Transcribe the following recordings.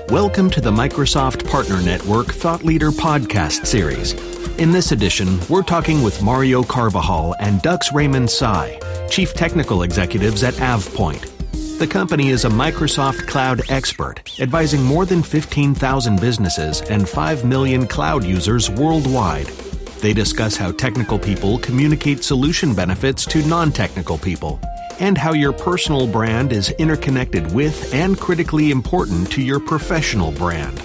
Welcome to the Microsoft Partner Network Thought Leader Podcast series. In this edition, we're talking with Mario Carvajal and Raymond Scott, Chief Technical Executives at AvePoint. The company is a Microsoft Cloud expert, advising more than 15,000 businesses and 5 million cloud users worldwide. They discuss how technical people communicate solution benefits to non-technical people, and how your personal brand is interconnected with and critically important to your professional brand.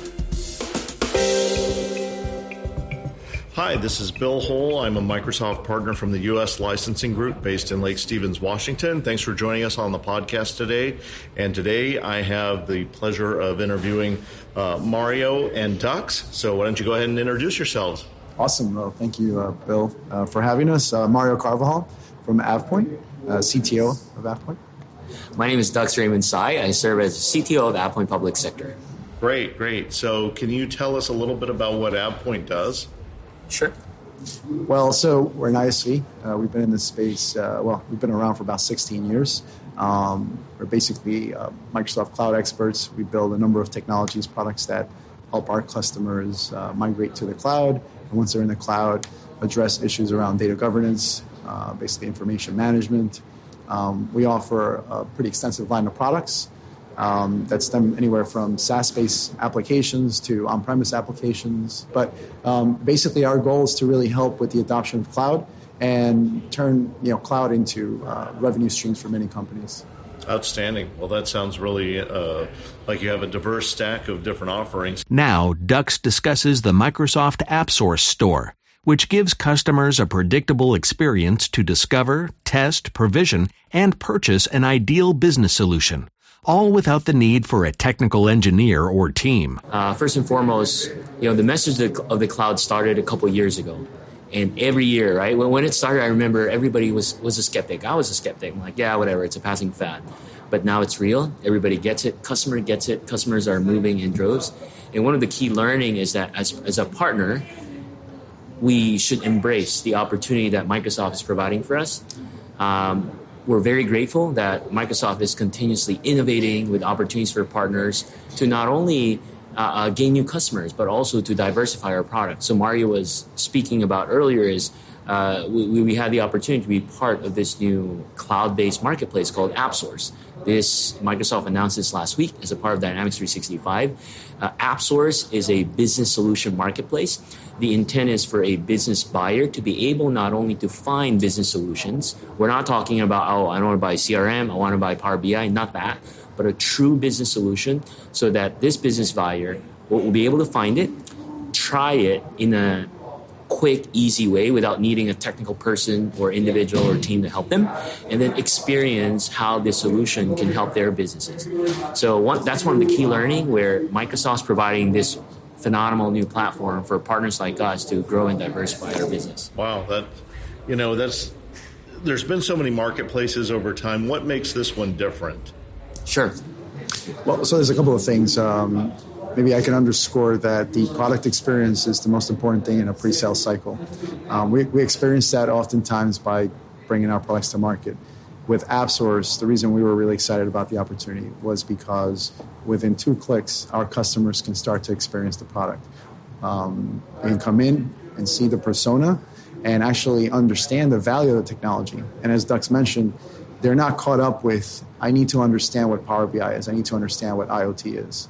Hi, this is Bill Hull. I'm a Microsoft partner from the U.S. Licensing Group based in Lake Stevens, Washington. Thanks for joining us on the podcast today. And today I have the pleasure of interviewing Mario and Dux. So why don't you go ahead and introduce yourselves? Awesome. Well, thank you, Bill, for having us. Mario Carvajal from AvePoint, CTO of AvePoint. My name is Raymond Scott. I serve as CTO of AvePoint Public Sector. Great. So can you tell us a little bit about what AvePoint does? Sure. Well, so we're an ISV. We've been in this space, we've been around for about 16 years. We're basically Microsoft Cloud experts. We build a number of technologies, products that help our customers migrate to the cloud. And once they're in the cloud, address issues around data governance, basically information management. We offer a pretty extensive line of products that's done anywhere from SaaS-based applications to on-premise applications. But basically our goal is to really help with the adoption of cloud and turn cloud into revenue streams for many companies. Outstanding. Well, that sounds really like you have a diverse stack of different offerings. Now, Dux discusses the Microsoft AppSource Store, which gives customers a predictable experience to discover, test, provision, and purchase an ideal business solution, all without the need for a technical engineer or team. First and foremost, the message of the cloud started a couple years ago. And every year, right, when it started, I remember everybody was a skeptic. I was a skeptic. I'm like, yeah, whatever, it's a passing fad. But now it's real. Everybody gets it. Customer gets it. Customers are moving in droves. And one of the key learning is that as a partner, we should embrace the opportunity that Microsoft is providing for us. We're very grateful that Microsoft is continuously innovating with opportunities for partners to not only gain new customers, but also to diversify our products. So Mario was speaking about earlier is we had the opportunity to be part of this new cloud-based marketplace called AppSource. Microsoft announced this last week as a part of Dynamics 365. AppSource is a business solution marketplace. The intent is for a business buyer to be able not only to find business solutions. We're not talking about, I don't want to buy CRM, I want to buy Power BI, not that, but a true business solution so that this business buyer will be able to find it, try it in a quick, easy way without needing a technical person or individual or team to help them, and then experience how this solution can help their businesses. So that's one of the key learning where Microsoft's providing this phenomenal new platform for partners like us to grow and diversify our business. Wow, there's been so many marketplaces over time. What makes this one different? Sure. Well, so there's a couple of things. Maybe I can underscore that the product experience is the most important thing in a pre-sale cycle. We experience that oftentimes by bringing our products to market. With AppSource, the reason we were really excited about the opportunity was because within 2 clicks, our customers can start to experience the product. They can come in and see the persona and actually understand the value of the technology. And as Dux mentioned, they're not caught up with, I need to understand what Power BI is. I need to understand what IoT is.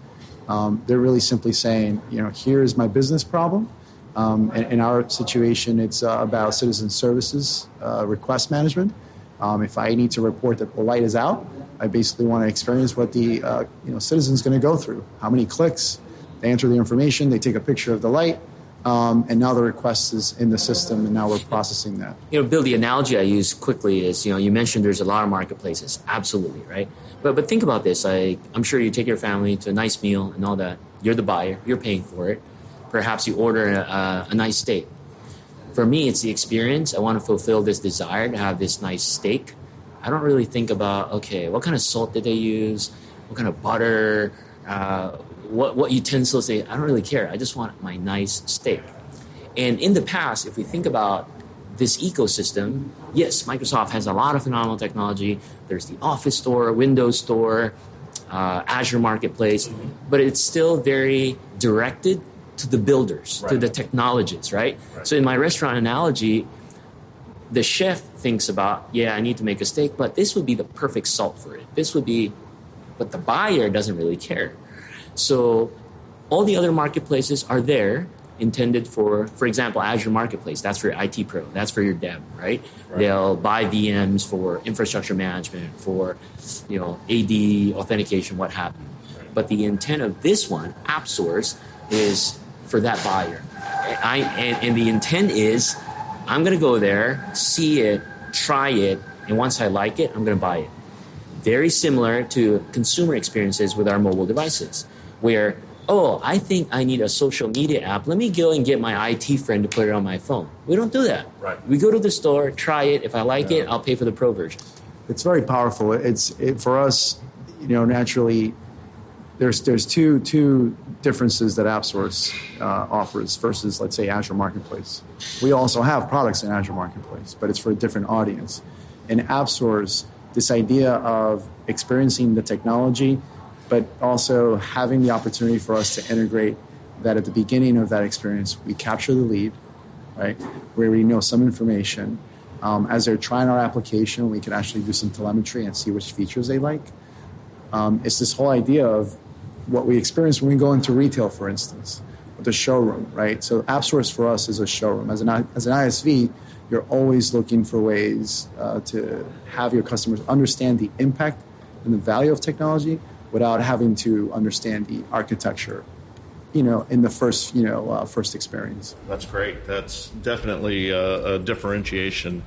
They're really simply saying, here's my business problem. In our situation, it's about citizen services, request management. If I need to report that the light is out, I basically want to experience what the citizen's going to go through. How many clicks? They enter the information, they take a picture of the light, and now the request is in the system, and now we're processing that. Bill, the analogy I use quickly is, you mentioned there's a lot of marketplaces. Absolutely, right? But think about this. I'm sure you take your family to a nice meal and all that. You're the buyer. You're paying for it. Perhaps you order a nice steak. For me, it's the experience. I want to fulfill this desire to have this nice steak. I don't really think about, okay, what kind of salt did they use? What kind of butter? What utensils I don't really care. I just want my nice steak. And in the past, if we think about this ecosystem, yes, Microsoft has a lot of phenomenal technology. There's the Office Store, Windows Store, Azure Marketplace, but it's still very directed to the builders, to the technologists, right? So in my restaurant analogy, the chef thinks about, I need to make a steak, but this would be the perfect salt for it. But the buyer doesn't really care. So all the other marketplaces are there, intended for example, Azure Marketplace. That's for your IT pro. That's for your dev, right? They'll buy VMs for infrastructure management, for AD authentication, what have you. But the intent of this one, AppSource, is for that buyer. And the intent is, I'm going to go there, see it, try it, and once I like it, I'm going to buy it. Very similar to consumer experiences with our mobile devices, where I think I need a social media app. Let me go and get my IT friend to put it on my phone. We don't do that. Right. We go to the store, try it. If I like it, I'll pay for the pro version. It's very powerful. For us, naturally, there's two differences that AppSource offers versus, let's say, Azure Marketplace. We also have products in Azure Marketplace, but it's for a different audience. In AppSource, this idea of experiencing the technology, but also having the opportunity for us to integrate that at the beginning of that experience, we capture the lead, right? Where we know some information. As they're trying our application, we can actually do some telemetry and see which features they like. It's this whole idea of what we experience when we go into retail, for instance, with the showroom, right? So AppSource for us is a showroom. As an ISV, you're always looking for ways to have your customers understand the impact and the value of technology without having to understand the architecture, in the first experience. That's great. That's definitely a differentiation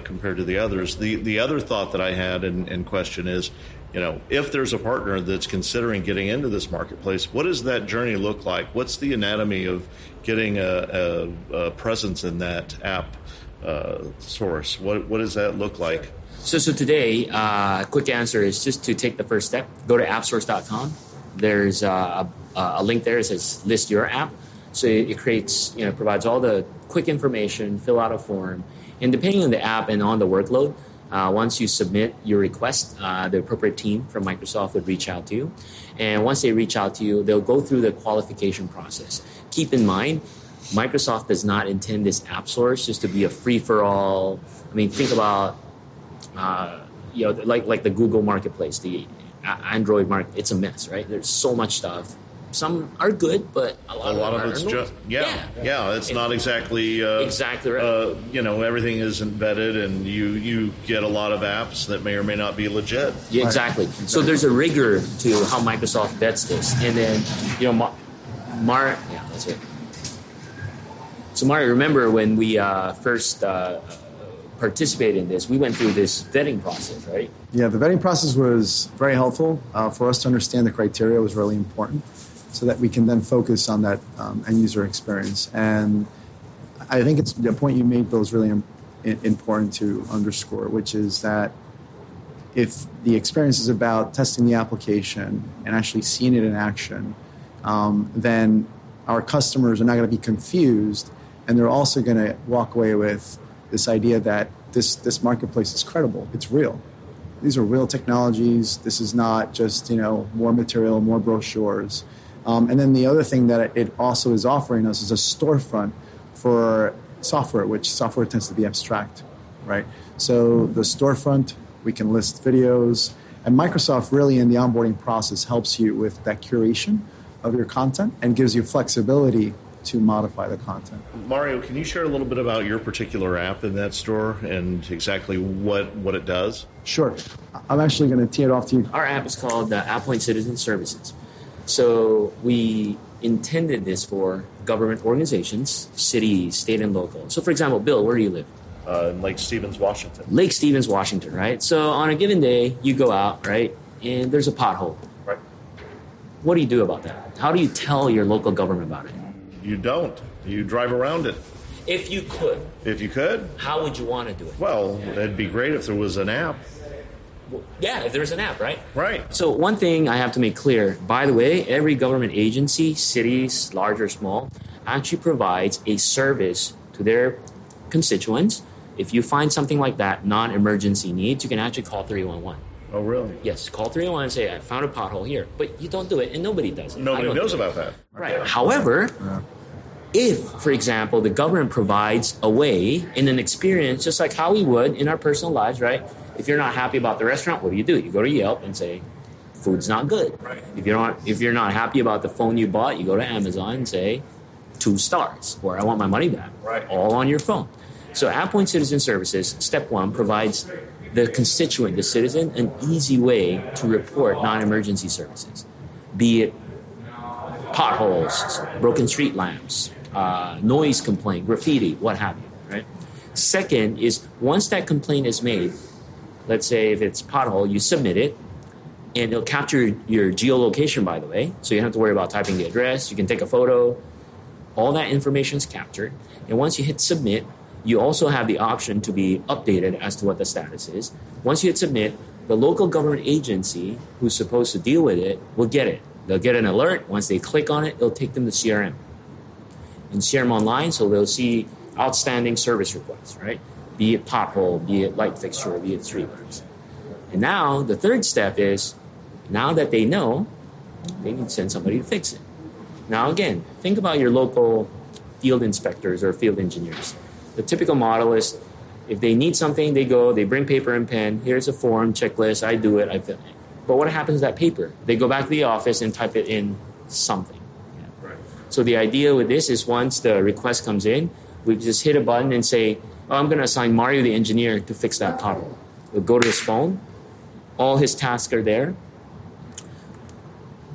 compared to the others. The other thought that I had in question is, if there's a partner that's considering getting into this marketplace, what does that journey look like? What's the anatomy of getting a presence in that app source? What does that look like? So today, quick answer is just to take the first step. Go to appsource.com. There's a link there that says list your app. So it creates, provides all the quick information, fill out a form. And depending on the app and on the workload, once you submit your request, the appropriate team from Microsoft would reach out to you. And once they reach out to you, they'll go through the qualification process. Keep in mind, Microsoft does not intend this AppSource just to be a free-for-all. I mean, think about, like the Google Marketplace, the Android market. It's a mess, right? There's so much stuff. Some are good, but a lot of it's just it's not exactly exactly right. Everything isn't vetted, and you get a lot of apps that may or may not be legit. Yeah, exactly. So there's a rigor to how Microsoft vets this, and then that's it. So Mario, remember when we first participated in this, we went through this vetting process, right? Yeah, the vetting process was very helpful for us to understand the criteria. Was really important, so that we can then focus on that end user experience. And I think it's the point you made, Bill, is really important to underscore, which is that if the experience is about testing the application and actually seeing it in action, then our customers are not going to be confused, and they're also going to walk away with this idea that this marketplace is credible. It's real. These are real technologies. This is not just more material, more brochures. And then the other thing that it also is offering us is a storefront for software, which software tends to be abstract, right? So the storefront, we can list videos, and Microsoft really in the onboarding process helps you with that curation of your content and gives you flexibility to modify the content. Mario, can you share a little bit about your particular app in that store and exactly what it does? Sure. I'm actually going to tee it off to you. Our app is called AppPoint Citizen Services. So we intended this for government organizations, cities, state and local. So for example, Bill, where do you live? In Lake Stevens, Washington. Lake Stevens, Washington, right? So on a given day, you go out, right, and there's a pothole. Right. What do you do about that? How do you tell your local government about it? You don't. You drive around it. If you could. If you could? How would you want to do it? Well, it'd be great if there was an app. Well, yeah, if there's an app, right? Right. So one thing I have to make clear, by the way, every government agency, cities, large or small, actually provides a service to their constituents, if you find something like that, non-emergency needs, you can actually call 311. Oh, really? Yes, call 311 and say, I found a pothole here. But you don't do it, and nobody does it. Nobody knows about that. Right. However, if, for example, the government provides a way in an experience, just like how we would in our personal lives, right? If you're not happy about the restaurant, what do? You go to Yelp and say, food's not good. Right. If you're not happy about the phone you bought, you go to Amazon and say 2 stars, or I want my money back. Right. All on your phone. So AppPoint Citizen Services, step 1, provides the constituent, the citizen, an easy way to report non-emergency services, be it potholes, broken street lamps, noise complaint, graffiti, what have you, right? Second is, once that complaint is made, let's say if it's pothole, you submit it, and it'll capture your geolocation, by the way, so you don't have to worry about typing the address. You can take a photo. All that information is captured, and once you hit submit, you also have the option to be updated as to what the status is. Once you hit submit, the local government agency who's supposed to deal with it will get it. They'll get an alert. Once they click on it, it'll take them to CRM. In CRM Online, so they'll see outstanding service requests, right? Be it pothole, be it light fixture, be it street lamps. And now the third step is, now that they know, they need to send somebody to fix it. Now again, think about your local field inspectors or field engineers. The typical model is, if they need something, they go, they bring paper and pen, here's a form, checklist, I do it, I fill it. But what happens to that paper? They go back to the office and type it in something. Yeah. Right. So the idea with this is, once the request comes in, we just hit a button and say, oh, I'm going to assign Mario, the engineer, to fix that pothole. We'll go to his phone. All his tasks are there.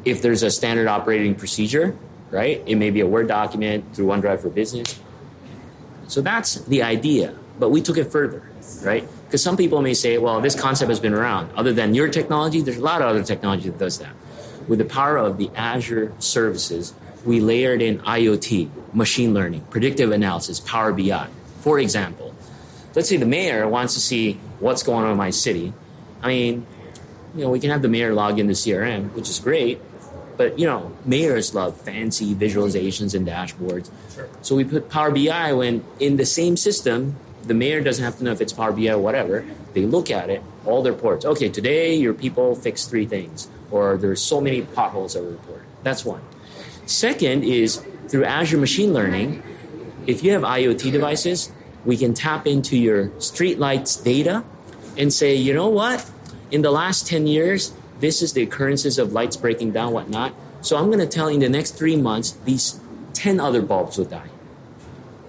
If there's a standard operating procedure, right, it may be a Word document through OneDrive for Business. So that's the idea, but we took it further, right? Because some people may say, well, this concept has been around. Other than your technology, there's a lot of other technology that does that. With the power of the Azure services, we layered in IoT, machine learning, predictive analysis, Power BI. For example, let's say the mayor wants to see what's going on in my city. I mean, we can have the mayor log into CRM, which is great. But, mayors love fancy visualizations and dashboards. Sure. So we put Power BI when in the same system, the mayor doesn't have to know if it's Power BI or whatever. They look at it, all the reports. Okay, today your people fixed 3 things, or there's so many potholes that were reported. That's one. Second is, through Azure Machine Learning, if you have IoT devices, we can tap into your streetlights data and say, you know what? In the last 10 years, this is the occurrences of lights breaking down, whatnot. So I'm going to tell you in the next 3 months, these 10 other bulbs will die.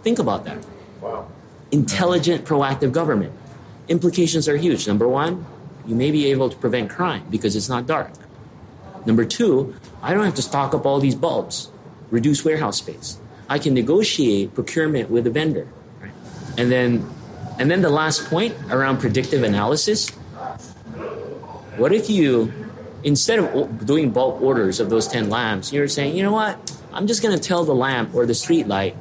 Think about that. Wow. Intelligent, proactive government. Implications are huge. Number 1, you may be able to prevent crime because it's not dark. Number 2, I don't have to stock up all these bulbs, reduce warehouse space. I can negotiate procurement with the vendor. Right? And then the last point around predictive analysis. What if you, instead of doing bulk orders of those 10 lamps, you're saying, you know what, I'm just going to tell the lamp or the street light,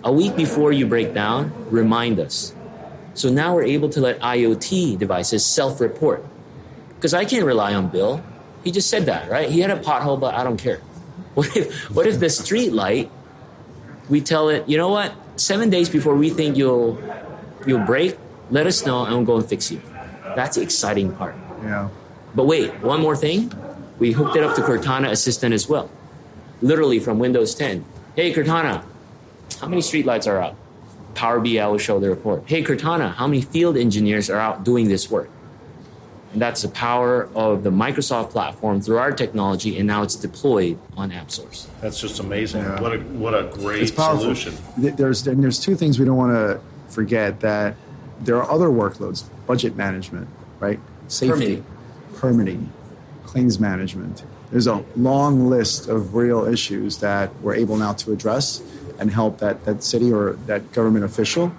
a week before you break down, remind us. So now we're able to let IoT devices self-report. Because I can't rely on Bill. He just said that, right? He had a pothole, but I don't care. What if the street light, we tell it, you know what, 7 days before we think you'll break, let us know and we'll go and fix you. That's the exciting part. Yeah. But wait, one more thing. We hooked it up to Cortana Assistant as well. Literally from Windows 10. Hey, Cortana, how many streetlights are out? Power BI will show the report. Hey, Cortana, how many field engineers are out doing this work? And that's the power of the Microsoft platform through our technology, and now it's deployed on AppSource. That's just amazing. Yeah. What a great solution. There's 2 things we don't want to forget, that there are other workloads: budget management, right? Safety. Permitting, claims management. There's a long list of real issues that we're able now to address and help that city or that government official.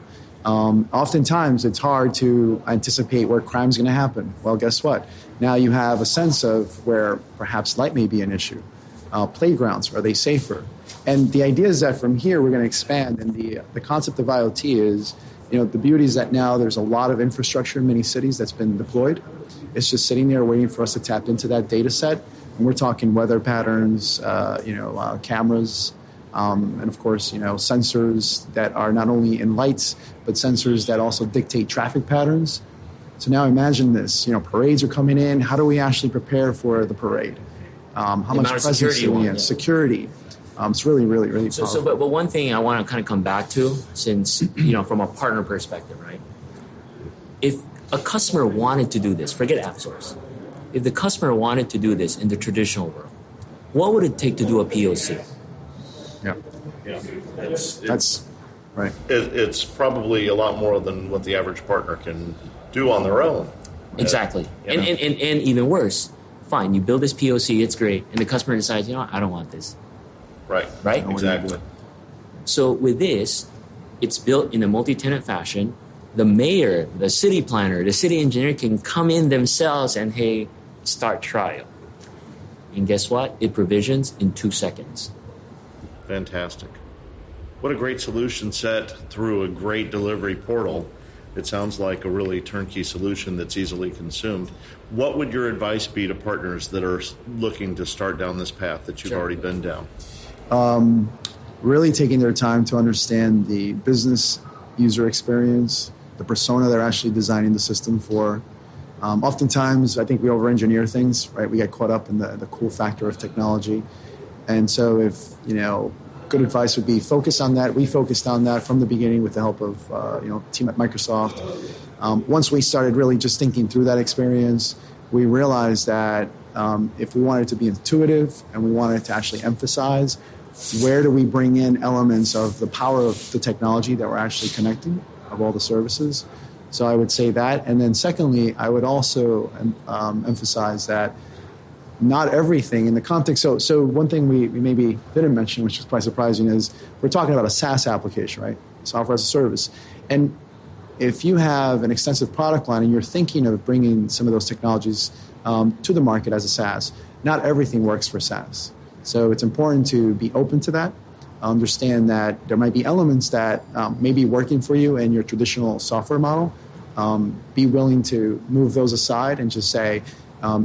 Oftentimes, it's hard to anticipate where crime's going to happen. Well, guess what? Now you have a sense of where perhaps light may be an issue. Playgrounds, are they safer? And the idea is that from here, we're going to expand. And the concept of IoT is, the beauty is that now there's a lot of infrastructure in many cities that's been deployed. It's just sitting there waiting for us to tap into that data set. And we're talking weather patterns, cameras, And of course, sensors that are not only in lights, but sensors that also dictate traffic patterns. So now imagine this, parades are coming in. How do we actually prepare for the parade? How much presence do we have? Security. It's really, really, really powerful. But one thing I want to kind of come back to, since, from a partner perspective, right? If a customer wanted to do this, forget AppSource. If the customer wanted to do this in the traditional world, what would it take to do a POC? Yeah. That's right. It's probably a lot more than what the average partner can do on their own. Exactly. And even worse, fine, you build this POC, it's great, and the customer decides, I don't want this. Right? Exactly. So with this, it's built in a multi-tenant fashion. The mayor, the city planner, the city engineer can come in themselves and, hey, start trial. And guess what? It provisions in 2 seconds. Fantastic. What a great solution set through a great delivery portal. It sounds like a really turnkey solution that's easily consumed. What would your advice be to partners that are looking to start down this path that you've already been down? Really taking their time to understand the business user experience, the persona they're actually designing the system for. Oftentimes, I think we over-engineer things, right? We get caught up in the cool factor of technology. And so if, good advice would be focus on that. We focused on that from the beginning with the help of, team at Microsoft. Once we started really just thinking through that experience, we realized that if we wanted to be intuitive and we wanted to actually emphasize, where do we bring in elements of the power of the technology that we're actually connecting, of all the services? So I would say that. And then secondly, I would also emphasize that not everything in the context. So one thing we maybe didn't mention, which is quite surprising, is we're talking about a SaaS application, right? Software as a service. And if you have an extensive product line and you're thinking of bringing some of those technologies to the market as a SaaS, not everything works for SaaS. So it's important to be open to that, understand that there might be elements that may be working for you in your traditional software model. Be willing to move those aside and just say,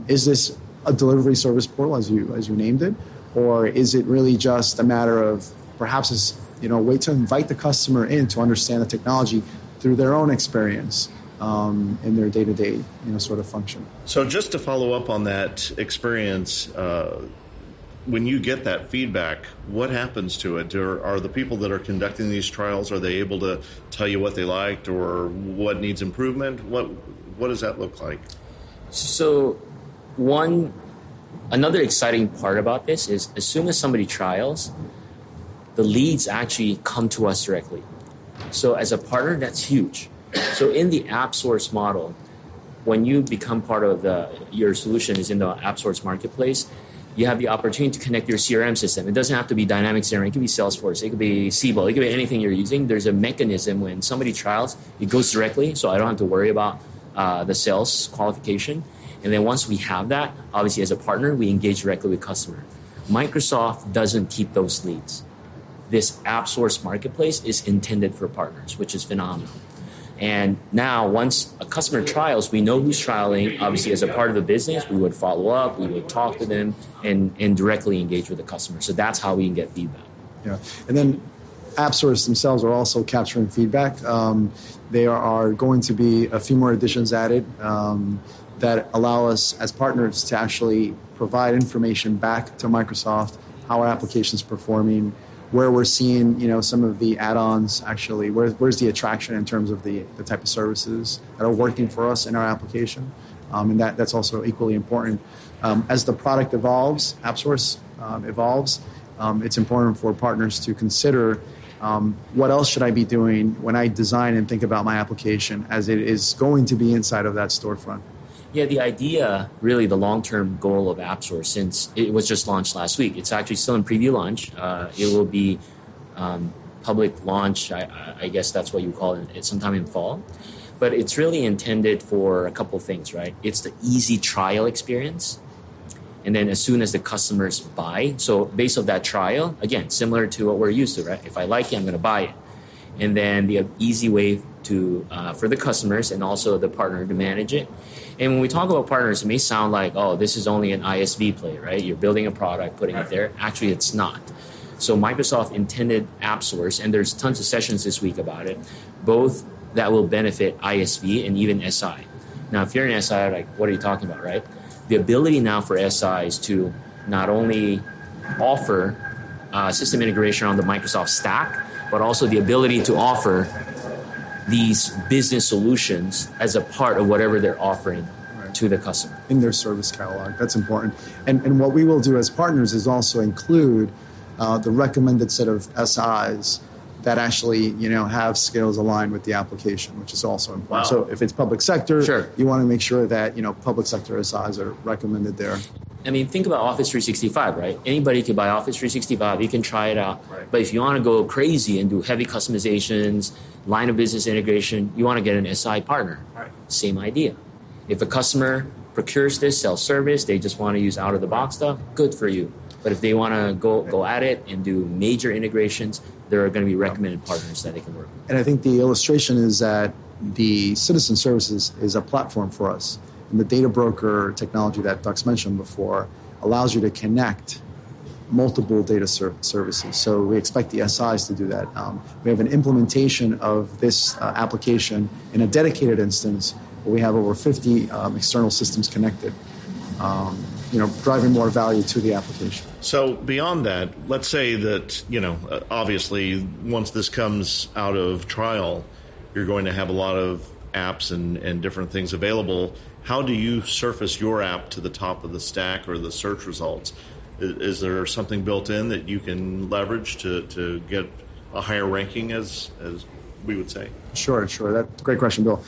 is this a delivery service portal as you named it, or is it really just a matter of perhaps a way to invite the customer in to understand the technology through their own experience in their day-to-day sort of function. So just to follow up on that experience, when you get that feedback, what happens to it? Are the people that are conducting these trials, are they able to tell you what they liked or what needs improvement? What does that look like? So another exciting part about this is as soon as somebody trials, the leads actually come to us directly. So as a partner, that's huge. So in the AppSource model, when you become part of your solution is in the AppSource marketplace, you have the opportunity to connect your CRM system. It doesn't have to be Dynamic CRM. It could be Salesforce. It could be Siebel. It could be anything you're using. There's a mechanism when somebody trials, it goes directly, so I don't have to worry about the sales qualification. And then once we have that, obviously as a partner, we engage directly with customer. Microsoft doesn't keep those leads. This AppSource marketplace is intended for partners, which is phenomenal. And now once a customer trials, we know who's trialing. Obviously, as a part of the business, we would follow up, we would talk to them, and directly engage with the customer. So that's how we can get feedback. Yeah, and then AppSource themselves are also capturing feedback. There are going to be a few more additions added that allow us as partners to actually provide information back to Microsoft, how our application is performing, where we're seeing, some of the add-ons actually, where's the attraction in terms of the type of services that are working for us in our application. And that's also equally important. As the product evolves, AppSource evolves, it's important for partners to consider what else should I be doing when I design and think about my application as it is going to be inside of that storefront. Yeah, the idea, really the long-term goal of AppSource, since it was just launched last week, it's actually still in preview launch. It will be public launch, I guess that's what you call it, it's sometime in fall. But it's really intended for a couple of things, right? It's the easy trial experience. And then as soon as the customers buy, so based on that trial, again, similar to what we're used to, right? If I like it, I'm going to buy it. And then the easy way to for the customers and also the partner to manage it. And when we talk about partners, it may sound like, oh, this is only an ISV play, right? You're building a product, putting it there. Actually, it's not. So Microsoft intended AppSource, and there's tons of sessions this week about it, both that will benefit ISV and even SI. Now, if you're an SI, like, what are you talking about, right? The ability now for SIs to not only offer system integration on the Microsoft stack, but also the ability to offer these business solutions as a part of whatever they're offering to the customer. In their service catalog. That's important. And what we will do as partners is also include the recommended set of SIs that actually, have skills aligned with the application, which is also important. Wow. So if it's public sector, sure, you want to make sure that, public sector SIs are recommended there. I mean, think about Office 365, right? Anybody can buy Office 365. You can try it out. Right. But if you want to go crazy and do heavy customizations, line of business integration, you want to get an SI partner. Right. Same idea. If a customer procures this self-service, they just want to use out-of-the-box stuff, good for you. But if they want to go at it and do major integrations, there are going to be recommended partners that they can work with. And I think the illustration is that the citizen services is a platform for us. And the data broker technology that Dux mentioned before allows you to connect multiple data services. So we expect the SIs to do that. We have an implementation of this application in a dedicated instance where we have over 50 external systems connected, driving more value to the application. So beyond that, let's say that, obviously once this comes out of trial, you're going to have a lot of apps and different things available. How do you surface your app to the top of the stack or the search results? Is there something built in that you can leverage to get a higher ranking, as we would say? Sure. That's a great question, Bill.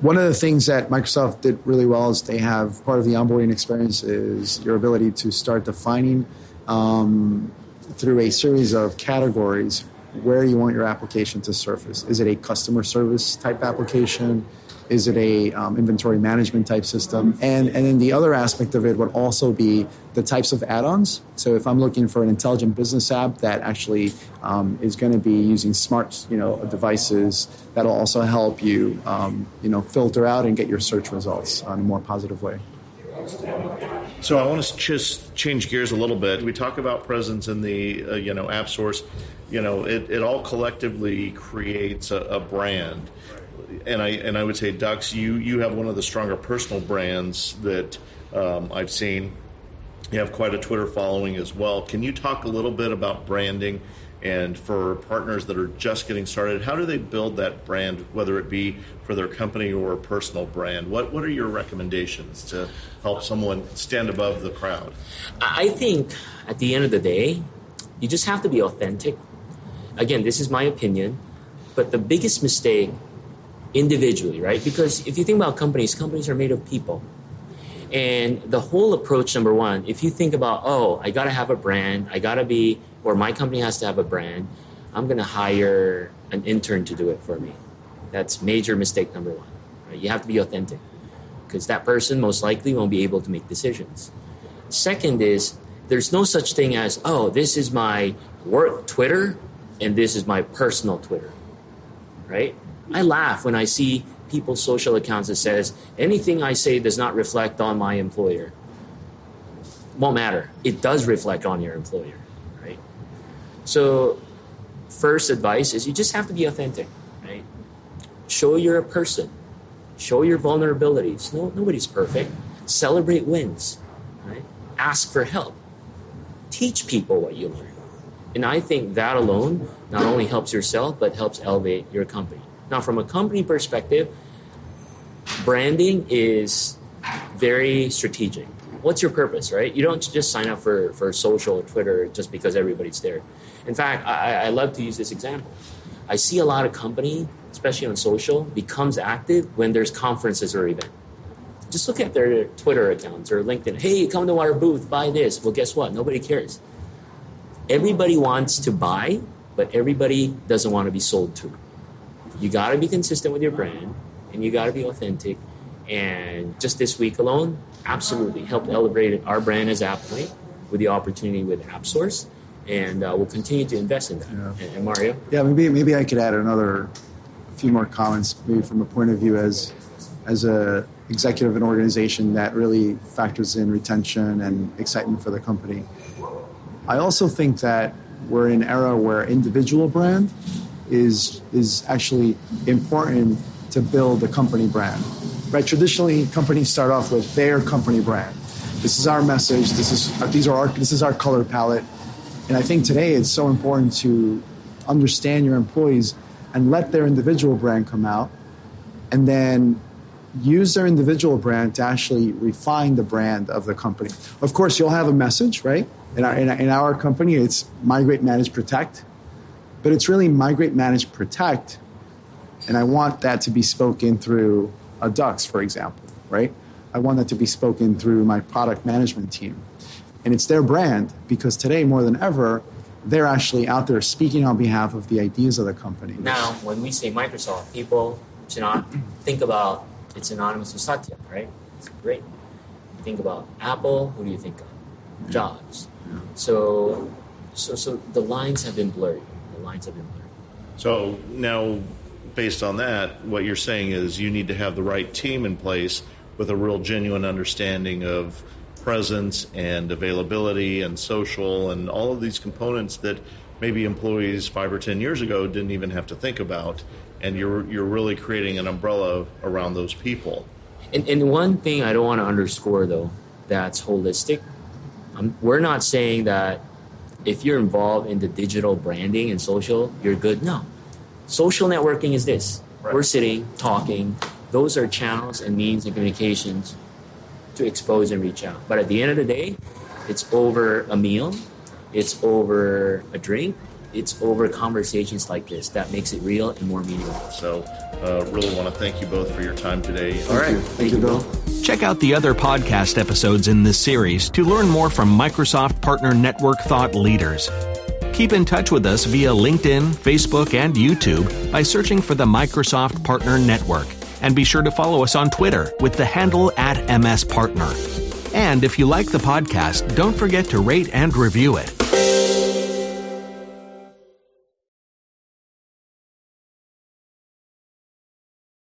One of the things that Microsoft did really well is they have part of the onboarding experience is your ability to start defining through a series of categories where you want your application to surface. Is it a customer service type application? Is it a inventory management type system? And then the other aspect of it would also be the types of add-ons. So if I'm looking for an intelligent business app that actually is going to be using smart, devices, that'll also help you, filter out and get your search results in a more positive way. So I want to just change gears a little bit. We talk about presence in the, AppSource. It all collectively creates a brand. And I would say, Dux, you have one of the stronger personal brands that I've seen. You have quite a Twitter following as well. Can you talk a little bit about branding? And for partners that are just getting started, how do they build that brand, whether it be for their company or a personal brand? What are your recommendations to help someone stand above the crowd? I think at the end of the day, you just have to be authentic. Again, this is my opinion, but the biggest mistake individually, right? Because if you think about companies are made of people. And the whole approach, number one, if you think about, I got to have a brand, or my company has to have a brand, I'm going to hire an intern to do it for me. That's major mistake number one. Right? You have to be authentic because that person most likely won't be able to make decisions. Second is there's no such thing as, this is my work Twitter and this is my personal Twitter, right? I laugh when I see people's social accounts that says, anything I say does not reflect on my employer. Won't matter. It does reflect on your employer, right? So first advice is you just have to be authentic, right? Show you're a person. Show your vulnerabilities. Nobody's perfect. Celebrate wins, right? Ask for help. Teach people what you learn. And I think that alone not only helps yourself, but helps elevate your company. Now, from a company perspective, branding is very strategic. What's your purpose, right? You don't just sign up for social or Twitter just because everybody's there. In fact, I love to use this example. I see a lot of company, especially on social, becomes active when there's conferences or events. Just look at their Twitter accounts or LinkedIn. Hey, come to our booth, buy this. Well, guess what? Nobody cares. Everybody wants to buy, but everybody doesn't want to be sold to. You got to be consistent with your brand, and you got to be authentic. And just this week alone, absolutely helped elevate our brand as AppPoint with the opportunity with AppSource, and we'll continue to invest in that. Yeah. And Mario? Yeah, maybe I could add a few more comments, maybe from a point of view as a executive of an organization that really factors in retention and excitement for the company. I also think that we're in an era where individual brand is actually important to build a company brand. Right? Traditionally, companies start off with their company brand. This is our message. This is our color palette. And I think today it's so important to understand your employees and let their individual brand come out, and then use their individual brand to actually refine the brand of the company. Of course, you'll have a message, right? In our company, it's migrate, manage, protect. But it's really migrate, manage, protect. And I want that to be spoken through a Dux, for example, right? I want that to be spoken through my product management team. And it's their brand, because today, more than ever, they're actually out there speaking on behalf of the ideas of the company. Now, when we say Microsoft, people should not think about it's synonymous with Satya, right? It's great. Think about Apple, who do you think of? Jobs. Yeah. So the lines have been blurred. So now, based on that, what you're saying is you need to have the right team in place with a real genuine understanding of presence and availability and social and all of these components that maybe employees 5 or 10 years ago didn't even have to think about. And you're really creating an umbrella around those people. And one thing I don't want to underscore, though, that's holistic. We're not saying that if you're involved in the digital branding and social, you're good. No. Social networking is this. Right. We're sitting, talking. Those are channels and means of communications to expose and reach out. But at the end of the day, it's over a meal. It's over a drink. It's over conversations like this that makes it real and more meaningful. So really want to thank you both for your time today. All right. Thank you, Bill. Check out the other podcast episodes in this series to learn more from Microsoft Partner Network thought leaders. Keep in touch with us via LinkedIn, Facebook, and YouTube by searching for the Microsoft Partner Network. And be sure to follow us on Twitter with the handle @MSPartner. And if you like the podcast, don't forget to rate and review it.